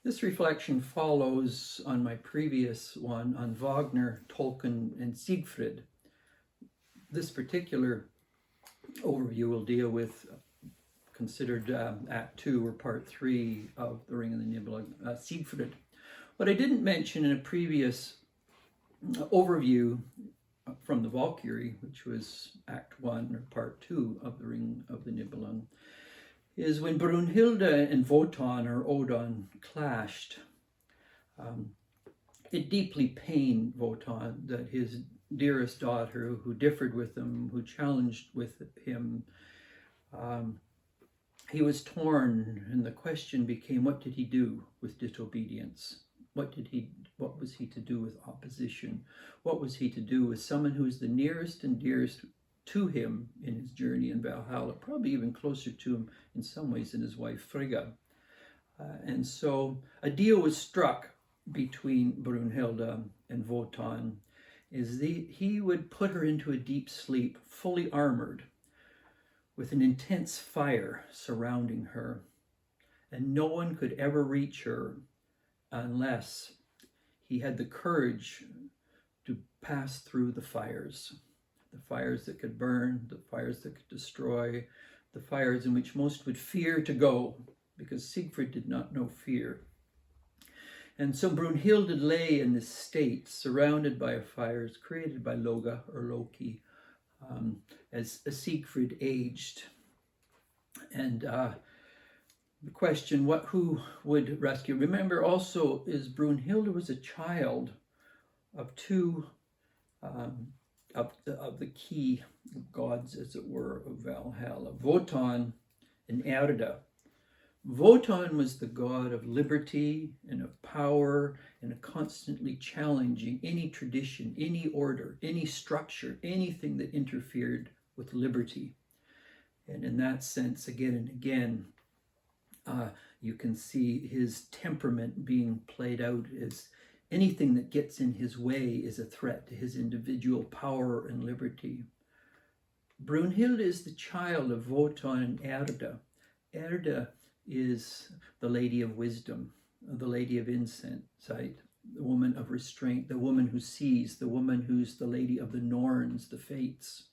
This reflection follows on my previous one on Wagner, Tolkien, and Siegfried. This particular overview will deal with considered Act 2 or Part 3 of the Ring of the Nibelungen, Siegfried. What I didn't mention in a previous overview from the Valkyrie, which was Act 1 or Part 2 of the Ring of the Nibelungen, is when Brunhilde and Wotan or Odin clashed. It deeply pained Wotan that his dearest daughter, who differed with him, who challenged with him, he was torn, and the question became, what did he do with disobedience? What was he to do with opposition? What was he to do with someone who was the nearest and dearest to him in his journey in Valhalla, probably even closer to him in some ways than his wife Frigga. And so a deal was struck between Brunhilde and Wotan, he would put her into a deep sleep, fully armored, with an intense fire surrounding her, and no one could ever reach her unless he had the courage to pass through the fires that could burn, the fires that could destroy, the fires in which most would fear to go, because Siegfried did not know fear. And so Brunhilde lay in this state, surrounded by fires created by Loga or Loki, as Siegfried aged. And the question, who would rescue? Remember also, is Brunhilde was a child of two of the key gods, as it were, of Valhalla, Wotan and Erda. Wotan was the god of liberty and of power and constantly challenging any tradition, any order, any structure, anything that interfered with liberty. And in that sense, again and again, you can see his temperament being played out as anything that gets in his way is a threat to his individual power and liberty. Brunhilde is the child of Wotan and Erda. Erda is the lady of wisdom, the lady of insight, the woman of restraint, the woman who sees, the woman who's the lady of the Norns, the fates.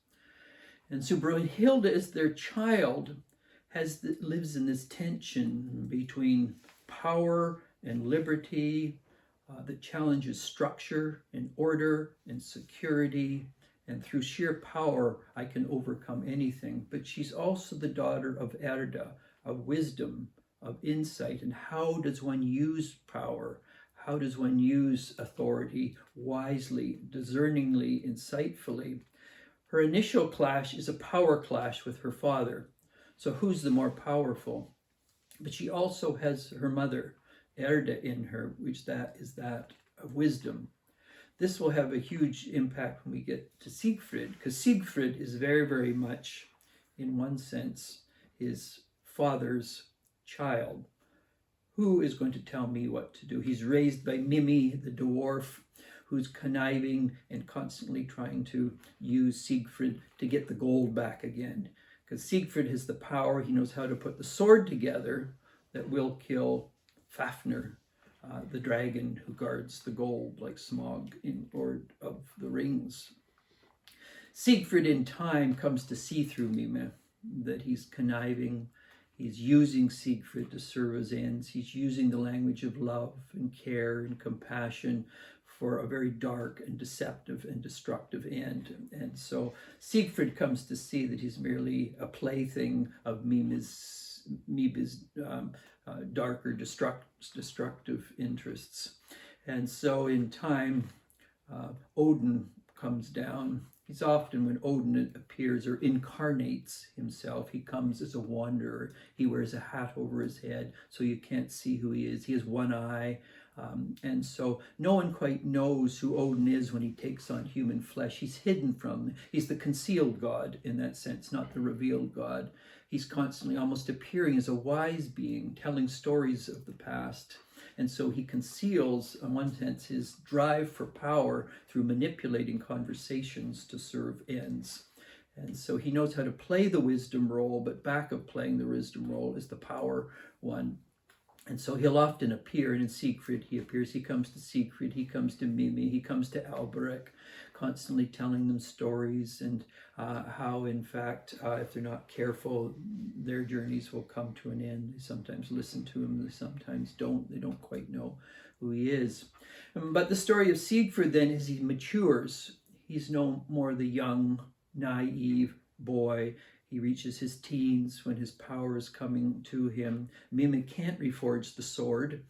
And so Brunhilde, as their child, lives in this tension between power and liberty, that challenges structure and order and security, and through sheer power I can overcome anything. But she's also the daughter of Erda, of wisdom, of insight, and how does one use power? How does one use authority wisely, discerningly, insightfully? Her initial clash is a power clash with her father. So who's the more powerful? But she also has her mother, Erda, in her, which is that of wisdom. This will have a huge impact when we get to Siegfried, because Siegfried is very, very much, in one sense, his father's child. Who is going to tell me what to do? He's raised by Mimi, the dwarf, who's conniving and constantly trying to use Siegfried to get the gold back again. Because Siegfried has the power, he knows how to put the sword together that will kill Fafnir, the dragon who guards the gold, like Smaug in Lord of the Rings. Siegfried in time comes to see through Mime that he's conniving, he's using Siegfried to serve his ends, he's using the language of love and care and compassion for a very dark and deceptive and destructive end. And so Siegfried comes to see that he's merely a plaything of Mime's darker, destructive interests. And so in time, Odin comes down. He's often, when Odin appears or incarnates himself, he comes as a wanderer. He wears a hat over his head, so you can't see who he is. He has one eye. And so no one quite knows who Odin is when he takes on human flesh. He's hidden from, he's the concealed God in that sense, not the revealed God. He's constantly almost appearing as a wise being, telling stories of the past. And so he conceals, in one sense, his drive for power through manipulating conversations to serve ends. And so he knows how to play the wisdom role, but back of playing the wisdom role is the power one. And so he'll often appear, and in Siegfried he appears. He comes to Siegfried, he comes to Mimi, he comes to Alberic, constantly telling them stories and how, in fact, if they're not careful, their journeys will come to an end. They sometimes listen to him, they sometimes don't. They don't quite know who he is. But the story of Siegfried then, as he matures, he's no more the young, naive boy. He reaches his teens when his power is coming to him. Mimi can't reforge the sword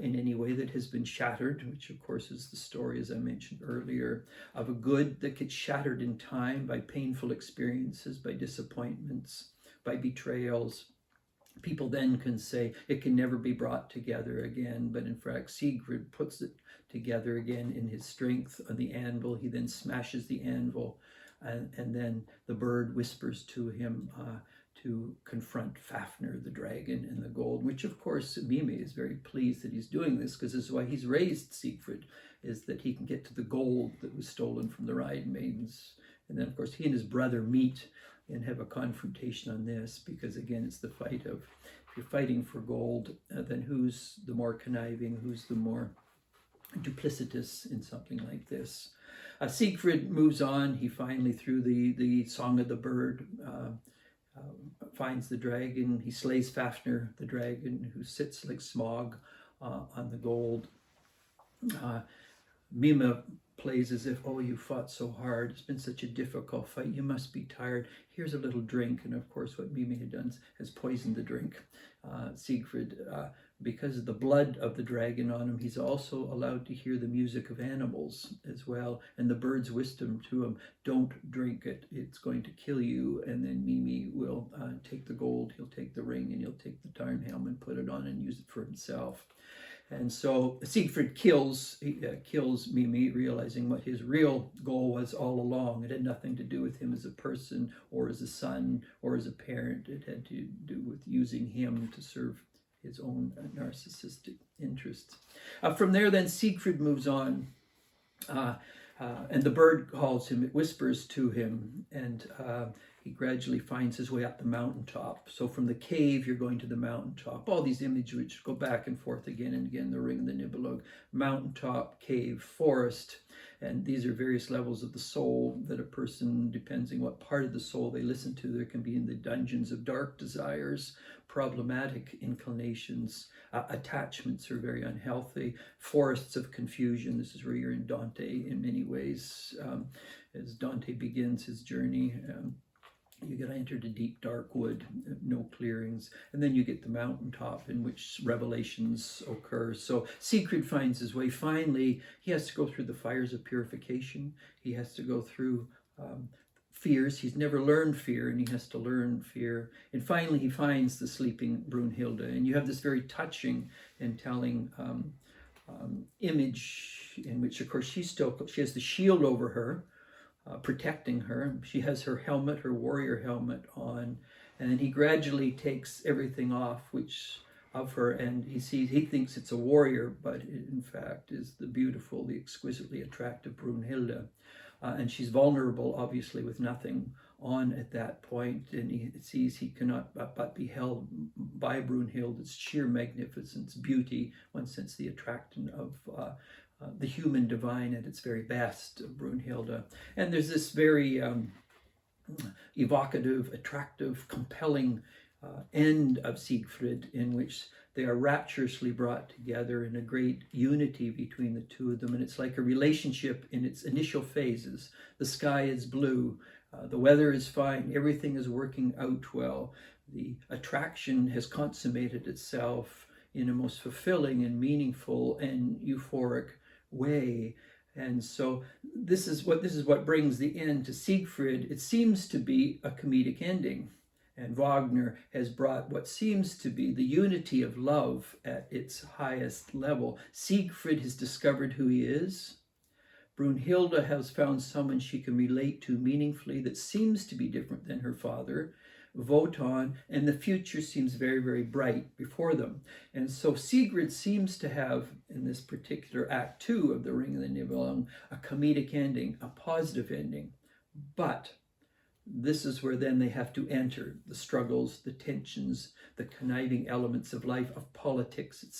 in any way that has been shattered, which of course is the story, as I mentioned earlier, of a good that gets shattered in time by painful experiences, by disappointments, by betrayals. People then can say it can never be brought together again, but in fact Siegfried puts it together again in his strength on the anvil. He then smashes the anvil, and then the bird whispers to him to confront Fafnir, the dragon, and the gold, which of course Mimi is very pleased that he's doing this, because this is why he's raised Siegfried, is that he can get to the gold that was stolen from the Ride Maidens. And then of course he and his brother meet and have a confrontation on this, because again it's the fight of, if you're fighting for gold, then who's the more conniving, who's the more duplicitous in something like this. Siegfried moves on. He finally, through the song of the bird, finds the dragon. He slays Fafnir, the dragon, who sits like smog on the gold. Mima plays as if, oh, you fought so hard. It's been such a difficult fight. You must be tired. Here's a little drink. And of course, what Mimi had done has poisoned the drink. Siegfried, because of the blood of the dragon on him, he's also allowed to hear the music of animals as well. And the birds wisdom to him, don't drink it. It's going to kill you. And then Mimi will take the gold. He'll take the ring, and he'll take the Tarnhelm and put it on and use it for himself. And so Siegfried kills Mimi, realizing what his real goal was all along. It had nothing to do with him as a person or as a son or as a parent. It had to do with using him to serve his own narcissistic interests. From there, then, Siegfried moves on, and the bird calls him. It whispers to him, and he gradually finds his way up the mountaintop. So from the cave, you're going to the mountaintop. All these images which go back and forth again and again, the Ring of the Nibelung, mountaintop, cave, forest. And these are various levels of the soul that a person, depending what part of the soul they listen to, there can be in the dungeons of dark desires, problematic inclinations, attachments are very unhealthy, forests of confusion. This is where you're in Dante in many ways. As Dante begins his journey, you get entered a deep dark wood, no clearings, and then you get the mountaintop in which revelations occur. So Siegfried finds his way. Finally, he has to go through the fires of purification. He has to go through fears. He's never learned fear, and he has to learn fear. And finally, he finds the sleeping Brunhilde. And you have this very touching and telling image in which, of course, she has the shield over her, protecting her. She has her helmet, her warrior helmet on, and then he gradually takes everything off, which of her, and he thinks it's a warrior, but it in fact is the beautiful, the exquisitely attractive Brunhilde. And she's vulnerable, obviously, with nothing on at that point, and he sees he cannot but be held by Brunhilde's sheer magnificence, beauty, one sense the attraction of the human divine at its very best, Brunhilde. And there's this very evocative, attractive, compelling end of Siegfried, in which they are rapturously brought together in a great unity between the two of them. And it's like a relationship in its initial phases. The sky is blue, the weather is fine, everything is working out well. The attraction has consummated itself in a most fulfilling and meaningful and euphoric way. And so this is what brings the end to Siegfried. It seems to be a comedic ending, and Wagner has brought what seems to be the unity of love at its highest level. Siegfried has discovered who he is. Brunhilde has found someone she can relate to meaningfully that seems to be different than her father, Wotan, and the future seems very, very bright before them. And so Sigrid seems to have, in this particular Act 2 of the Ring of the Nibelungen, a comedic ending, a positive ending. But this is where then they have to enter the struggles, the tensions, the conniving elements of life, of politics, etc.